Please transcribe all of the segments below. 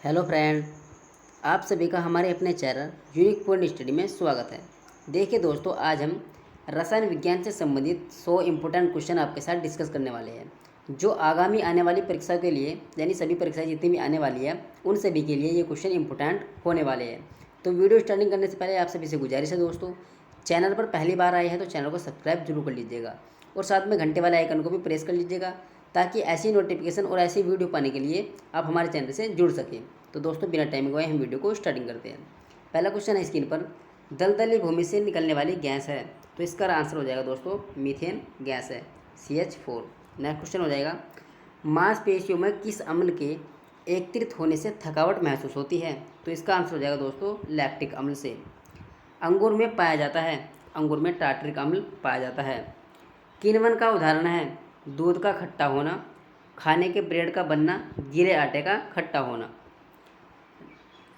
Hello friend, आप सभी का हमारे अपने चैनल यूनिक पॉइंट स्टडी में स्वागत है। देखिए दोस्तों, आज हम रसायन विज्ञान से संबंधित 100 इम्पोर्टेंट क्वेश्चन आपके साथ डिस्कस करने वाले हैं, जो आगामी आने वाली परीक्षाओं के लिए, यानी सभी परीक्षाएं जितनी भी आने वाली है उन सभी के लिए ये क्वेश्चन इंपॉर्टेंट होने वाले हैं। तो वीडियो स्टार्टिंग करने से पहले आप सभी से गुजारिश है दोस्तों, चैनल पर पहली बार आए हैं तो चैनल को सब्सक्राइब जरूर कर लीजिएगा और साथ में घंटे वाले आइकन को भी प्रेस कर लीजिएगा, ताकि ऐसी नोटिफिकेशन और ऐसी वीडियो पाने के लिए आप हमारे चैनल से जुड़ सकें। तो दोस्तों, बिना टाइम गवाए हम वीडियो को स्टार्टिंग करते हैं। पहला क्वेश्चन है स्क्रीन पर, दलदली भूमि से निकलने वाली गैस है, तो इसका आंसर हो जाएगा दोस्तों मीथेन गैस है, CH4। नेक्स्ट क्वेश्चन हो जाएगा, मांसपेशियों में किस अम्ल के एकत्रित होने से थकावट महसूस होती है, तो इसका आंसर हो जाएगा दोस्तों लैक्टिक अम्ल से। अंगूर में पाया जाता है, अंगूर में टार्टरिक अम्ल पाया जाता है। किण्वन का उदाहरण है दूध का खट्टा होना, खाने के ब्रेड का बनना, गीले आटे का खट्टा होना।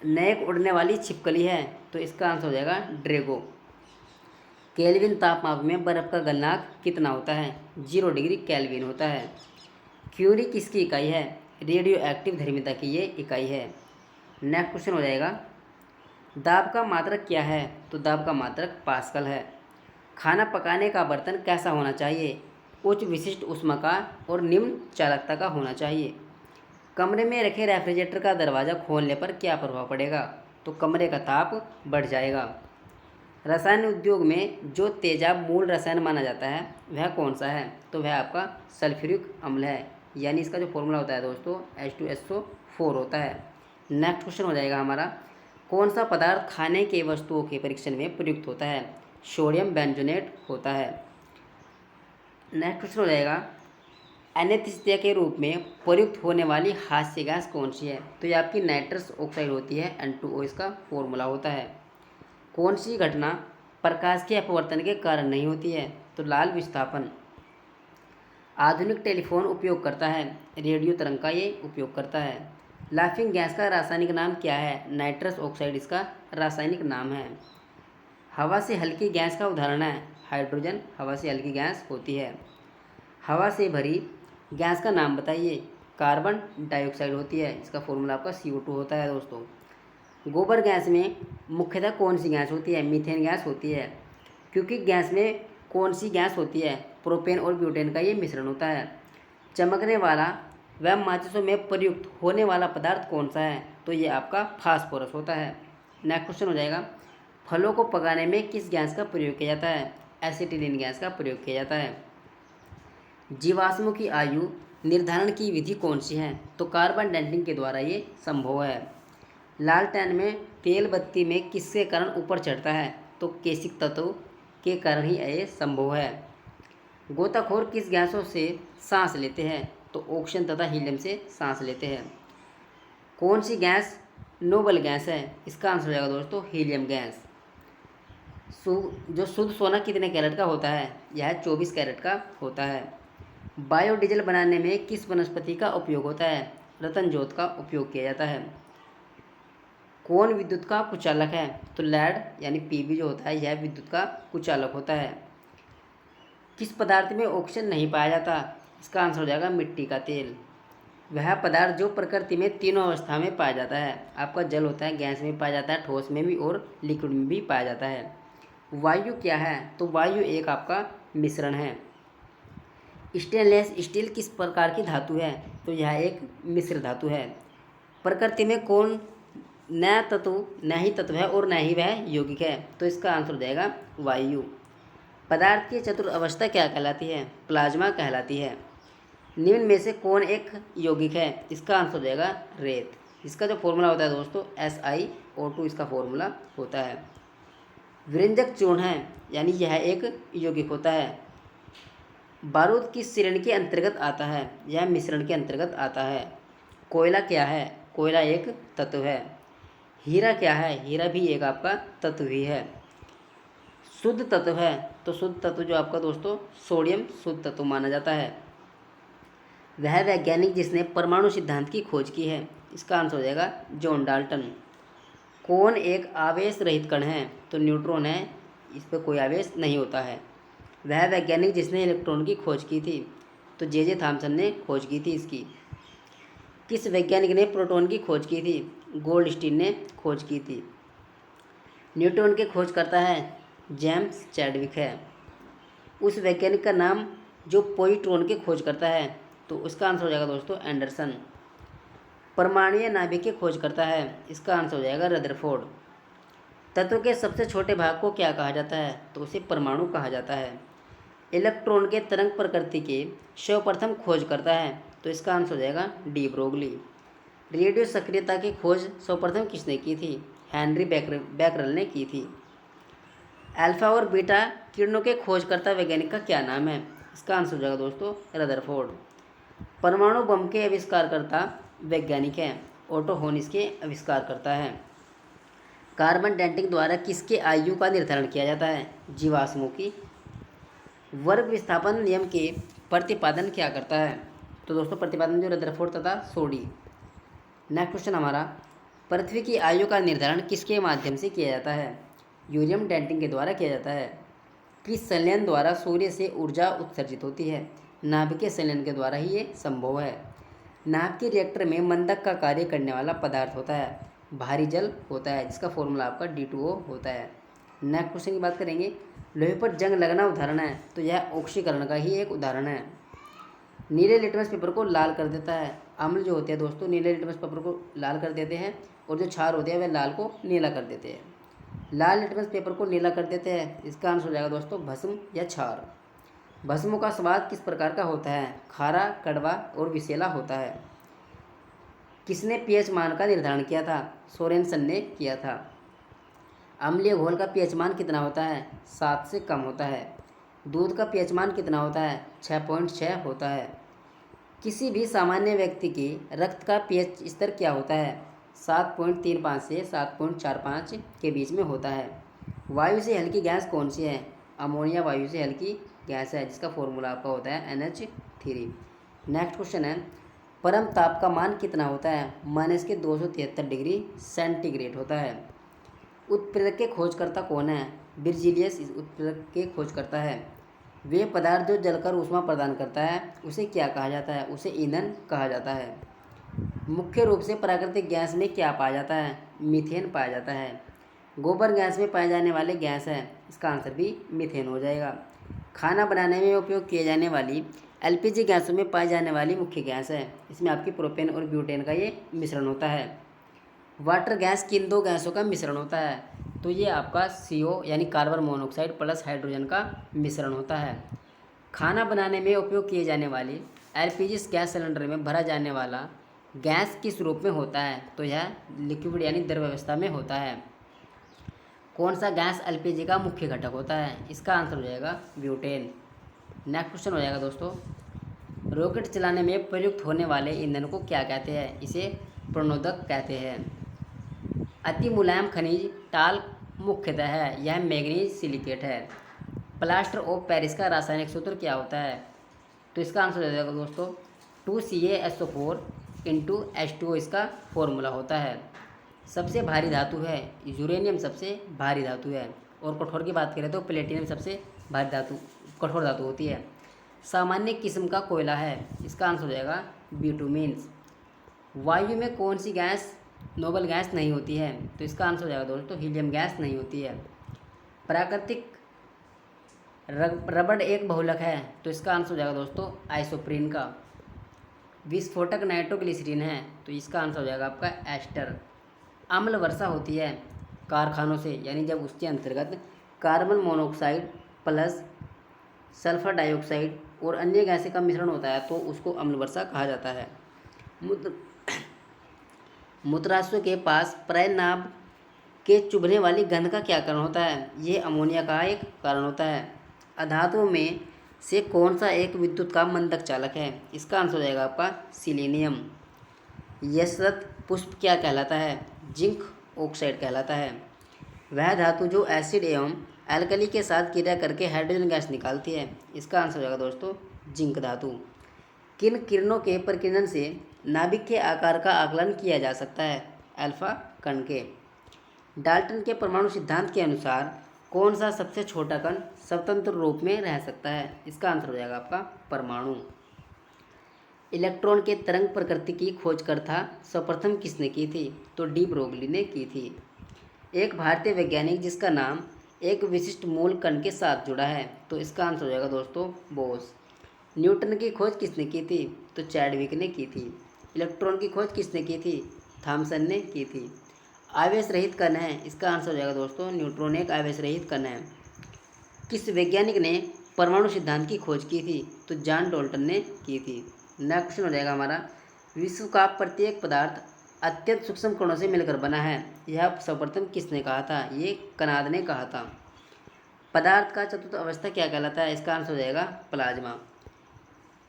नेक उड़ने वाली छिपकली है, तो इसका आंसर हो जाएगा ड्रैगो। केल्विन तापमान में बर्फ़ का गलनांक कितना होता है, 0 डिग्री केल्विन होता है। क्यूरी किसकी इकाई है, रेडियो एक्टिव धर्मिता की ये इकाई है। नेक्स्ट क्वेश्चन हो जाएगा, दाब का मात्रक क्या है, तो दाब का मात्रक पास्कल है। खाना पकाने का बर्तन कैसा होना चाहिए, उच्च विशिष्ट ऊष्मा का और निम्न चालकता का होना चाहिए। कमरे में रखे रेफ्रिजरेटर का दरवाज़ा खोलने पर क्या प्रभाव पड़ेगा, तो कमरे का ताप बढ़ जाएगा। रसायन उद्योग में जो तेजाब मूल रसायन माना जाता है वह कौन सा है, तो वह आपका सल्फ्यूरिक अम्ल है, यानी इसका जो फॉर्मूला होता है दोस्तों H2SO4 होता है। नेक्स्ट क्वेश्चन हो जाएगा हमारा, कौन सा पदार्थ खाने के वस्तुओं के परीक्षण में प्रयुक्त होता है, सोडियम बेंजोनेट होता है। नेक्स्ट क्वेश्चन हो जाएगा, एनेस्थीसिया के रूप में प्रयुक्त होने वाली हास्य गैस कौन सी है, तो ये आपकी नाइट्रस ऑक्साइड होती है, N2O इसका फॉर्मूला होता है। कौन सी घटना प्रकाश के अपवर्तन के कारण नहीं होती है, तो लाल विस्थापन। आधुनिक टेलीफोन उपयोग करता है, रेडियो तरंग का ये उपयोग करता है। लाफिंग गैस का रासायनिक नाम क्या है, नाइट्रस ऑक्साइड इसका रासायनिक नाम है। हवा से हल्की गैस का उदाहरण है हाइड्रोजन, हवा से हल्की गैस होती है। हवा से भरी गैस का नाम बताइए, कार्बन डाइऑक्साइड होती है, इसका फॉर्मूला आपका CO2 होता है दोस्तों। गोबर गैस में मुख्यतः कौन सी गैस होती है, मीथेन गैस होती है। क्योंकि गैस में कौन सी गैस होती है, प्रोपेन और ब्यूटेन का ये मिश्रण होता है। चमकने वाला व माचिसों में प्रयुक्त होने वाला पदार्थ कौन सा है, तो ये आपका फास्फोरस होता है। नेक्स्ट क्वेश्चन हो जाएगा, फलों को पकाने में किस गैस का प्रयोग किया जाता है, एसिटिलीन गैस का प्रयोग किया जाता है। जीवाश्मों की आयु निर्धारण की विधि कौन सी है, तो कार्बन डेटिंग के द्वारा ये संभव है। लालटेन में तेल बत्ती में किसके कारण ऊपर चढ़ता है, तो केशिक तत्व के कारण ही ये संभव है। गोताखोर किस गैसों से सांस लेते हैं, तो ऑक्सीजन तथा हीलियम से सांस लेते हैं। कौन सी गैस नोबल गैस है, इसका आंसर हो जाएगा दोस्तों हीलियम गैस। जो शुद्ध सोना कितने कैरेट का होता है, यह 24 कैरेट का होता है। बायोडीजल बनाने में किस वनस्पति का उपयोग होता है, रतन जोत का उपयोग किया जाता है। कौन विद्युत का कुचालक है, तो लेड यानी Pb जो होता है यह विद्युत का कुचालक होता है। किस पदार्थ में ऑक्सीजन नहीं पाया जाता, इसका आंसर हो जाएगा मिट्टी का तेल। वह पदार्थ जो प्रकृति में तीनों अवस्था में पाया जाता है, आपका जल होता है, गैस में पाया जाता है, ठोस में भी और लिक्विड में भी पाया जाता है। वायु क्या है, तो वायु एक आपका मिश्रण है। स्टेनलेस स्टील किस प्रकार की धातु है, तो यह एक मिश्र धातु है। प्रकृति में कौन न ही तत्व है और न ही वह यौगिक है, तो इसका आंसर हो जाएगा वायु। पदार्थ की चतुर्थ अवस्था क्या कहलाती है, प्लाज्मा कहलाती है। निम्न में से कौन एक यौगिक है, इसका आंसर हो जाएगा रेत। इसका जो फॉर्मूला होता है दोस्तों SiO2 इसका फॉर्मूला होता है। विरंजक चूर्ण है, यानी यह एक यौगिक होता है। बारूद किस श्रेणी के अंतर्गत आता है, यह मिश्रण के अंतर्गत आता है। कोयला क्या है, कोयला एक तत्व है। हीरा क्या है, हीरा भी एक आपका तत्व ही है। शुद्ध तत्व है, तो शुद्ध तत्व जो आपका दोस्तों सोडियम शुद्ध तत्व माना जाता है। वह वैज्ञानिक जिसने परमाणु सिद्धांत की खोज की है, इसका आंसर हो जाएगा जॉन डाल्टन। कौन एक आवेश रहित कण है, तो न्यूट्रॉन है, इस पर कोई आवेश नहीं होता है। वह वैज्ञानिक जिसने इलेक्ट्रॉन की खोज की थी, तो J.J. थॉमसन ने खोज की थी इसकी। किस वैज्ञानिक ने प्रोटॉन की खोज की थी? गोल्डस्टीन ने खोज की थी। न्यूट्रॉन के खोज करता है जेम्स चैडविक है। उस वैज्ञानिक का नाम जो पॉजिट्रॉन के खोज करता है, तो उसका आंसर हो जाएगा दोस्तों एंडरसन। परमाणुीय नाभिक की खोज करता है, इसका आंसर हो जाएगा रदरफोर्ड। तत्व के सबसे छोटे भाग को क्या कहा जाता है? तो उसे परमाणु कहा जाता है। इलेक्ट्रॉन के तरंग प्रकृति के सर्वप्रथम खोज करता है, तो इसका आंसर हो जाएगा डी ब्रोगली। रेडियो सक्रियता की खोज सर्वप्रथम किसने की थी? हेनरी बैकरल ने की थी। अल्फा और बीटा किरणों के खोजकर्ता वैज्ञानिक का क्या नाम है? इसका आंसर हो जाएगा दोस्तों रदरफोर्ड। परमाणु बम के आविष्कारकर्ता वैज्ञानिक हैं, ओटो होन इसके आविष्कारकर्ता हैं। कार्बन डेटिंग द्वारा किसके आयु का निर्धारण किया जाता है? जीवाश्मों की। वर्ग विस्थापन नियम के प्रतिपादन क्या करता है? तो दोस्तों प्रतिपादन जो रदरफोर्ड तथा सोडी। नेक्स्ट क्वेश्चन हमारा, पृथ्वी की आयु का निर्धारण किसके माध्यम से किया जाता है? यूरियम डेटिंग के द्वारा किया जाता है। किस संलयन द्वारा सूर्य से ऊर्जा उत्सर्जित होती है? नाभिकीय संलयन के द्वारा ही ये संभव है। नाभिकीय रिएक्टर में मंदक का कार्य करने वाला पदार्थ होता है, भारी जल होता है, जिसका फॉर्मूला आपका D2O होता है। नेक्स्ट क्वेश्चन की बात करेंगे, लोहे पर जंग लगना उदाहरण है, तो यह ऑक्सीकरण का ही एक उदाहरण है। नीले लिटमस पेपर को लाल कर देता है। अम्ल जो होते हैं दोस्तों नीले लिटमस पेपर को लाल कर देते हैं, और जो क्षार होते हैं वह लाल को नीला कर देते हैं। लाल लिटमस पेपर को नीला कर देते हैं, इसका आंसर हो जाएगा दोस्तों भस्म या क्षार। भस्मों का स्वाद किस प्रकार का होता है? खारा, कड़वा और विषैला होता है। किसने पीएच मान का निर्धारण किया था? सोरेनसन ने किया था। अम्लीय घोल का पीएच मान कितना होता है? 7 से कम होता है। दूध का पीएच मान कितना होता है? 6.6 होता है। किसी भी सामान्य व्यक्ति के रक्त का पीएच स्तर क्या होता है? 7.35 से 7.45 के बीच में होता है। वायु से हल्की गैस कौन सी है? अमोनिया वायु से हल्की गैस है, जिसका फॉर्मूला आपका होता है NH3। नेक्स्ट क्वेश्चन है, परम ताप का मान कितना होता है? -273 डिग्री सेंटीग्रेड होता है। उत्प्रेरक के खोजकर्ता कौन है? बिर्जिलियस उत्प्रेरक के खोजकर्ता है। वे पदार्थ जो जलकर ऊष्मा प्रदान करता है उसे क्या कहा जाता है? उसे ईंधन कहा जाता है। मुख्य रूप से प्राकृतिक गैस में क्या पाया जाता है? मीथेन पाया जाता है। गोबर गैस में पाए जाने वाले गैस है, इसका आंसर भी मीथेन हो जाएगा। खाना बनाने में उपयोग किए जाने वाली LPG गैसों में पाई जाने वाली मुख्य गैस है, इसमें आपकी प्रोपेन और ब्यूटेन का ये मिश्रण होता है। वाटर गैस किन दो गैसों का मिश्रण होता है? तो ये आपका CO यानी कार्बन मोनोऑक्साइड प्लस हाइड्रोजन का मिश्रण होता है। खाना बनाने में उपयोग किए जाने वाली LPG गैस सिलेंडर में भरा जाने वाला गैस किस रूप में होता है? तो यह लिक्विड यानी द्रव अवस्था में होता है। कौन सा गैस LPG का मुख्य घटक होता है? इसका आंसर हो जाएगा ब्यूटेन। नेक्स्ट क्वेश्चन हो जाएगा दोस्तों, रॉकेट चलाने में प्रयुक्त होने वाले ईंधन को क्या कहते हैं? इसे प्रणोदक कहते हैं। अति मुलायम खनिज टाल्क मुख्यतः है, यह मैग्नीज सिलिकेट है। प्लास्टर ऑफ पेरिस का रासायनिक सूत्र क्या होता है? तो इसका आंसर हो जाएगा दोस्तों 2CaSO4 × H2O इसका फॉर्मूला होता है। सबसे भारी धातु है यूरेनियम, सबसे भारी धातु है। और कठोर की बात करें तो प्लेटिनम सबसे भारी धातु कठोर धातु होती है। सामान्य किस्म का कोयला है, इसका आंसर हो जाएगा बिटुमेन्स। वायु में कौन सी गैस नोबल गैस नहीं होती है? तो इसका आंसर हो जाएगा दोस्तों हीलियम गैस नहीं होती है। प्राकृतिक रबड़ एक बहुलक है, तो इसका आंसर हो जाएगा दोस्तों आइसोप्रीन का। विस्फोटक नाइट्रोग्लिसरीन है, तो इसका आंसर हो जाएगा आपका एस्टर। अम्ल वर्षा होती है कारखानों से, यानी जब उसके अंतर्गत carbon monoxide plus sulphur dioxide और अन्य गैसें का मिश्रण होता है, तो उसको अम्ल वर्षा कहा जाता है। मूत्राशय के पास प्रनाभ के चुभने वाली गंध का क्या कारण होता है? ये अमोनिया का एक कारण होता है। अधातुओं में से कौन सा एक विद्युत का मंदक चालक है? इसका आंसर हो जाएगा आपका सिलीनियम। यशरत पुष्प क्या कहलाता है? जिंक ऑक्साइड कहलाता है। वह धातु जो एसिड एवं एल्कली के साथ क्रिया करके हाइड्रोजन गैस निकालती है, इसका आंसर हो जाएगा दोस्तों जिंक धातु। किन किरणों के प्रकीर्णन से नाभिक के आकार का आकलन किया जा सकता है? अल्फा कण के। डाल्टन के परमाणु सिद्धांत के अनुसार कौन सा सबसे छोटा कण स्वतंत्र रूप में रह सकता है? इसका आंसर हो जाएगा आपका परमाणु। इलेक्ट्रॉन के तरंग प्रकृति की खोजकर्ता सर्वप्रथम किसने की थी? तो डी ब्रोगली ने की थी। एक भारतीय वैज्ञानिक जिसका नाम एक विशिष्ट मूल कण के साथ जुड़ा है, तो इसका आंसर हो जाएगा दोस्तों बोस। न्यूटन की खोज किसने की थी? तो चैडविक ने की थी। इलेक्ट्रॉन की खोज किसने की थी? थॉमसन ने की थी। आवेश रहित कण है, इसका आंसर हो जाएगा दोस्तों न्यूट्रॉन एक आवेश रहित कण है। किस वैज्ञानिक ने परमाणु सिद्धांत की खोज की थी? तो जॉन डाल्टन ने की थी। नेक्स्ट क्वेश्चन हो जाएगा हमारा, विश्व का प्रत्येक पदार्थ अत्यंत सूक्ष्म कणों से मिलकर बना है, यह सर्वप्रथम किसने कहा था? ये कनाद ने कहा था। पदार्थ का चतुर्थ अवस्था क्या कहलाता है? इसका आंसर हो जाएगा प्लाज्मा।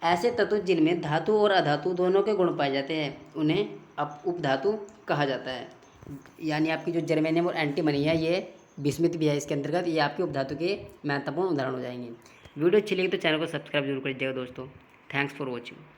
ऐसे तत्व जिनमें धातु और अधातु दोनों के गुण पाए जाते हैं उन्हें उपधातु कहा जाता है। यानी आपकी जो जर्मेनियम और एंटीमनी है ये बिस्मिथ भी है इसके अंतर्गत, ये आपके उपधातु के महत्वपूर्ण उदाहरण हो जाएंगे। वीडियो अच्छी लगी तो चैनल को सब्सक्राइब जरूर कर दीजिएगा दोस्तों। Thanks for watching.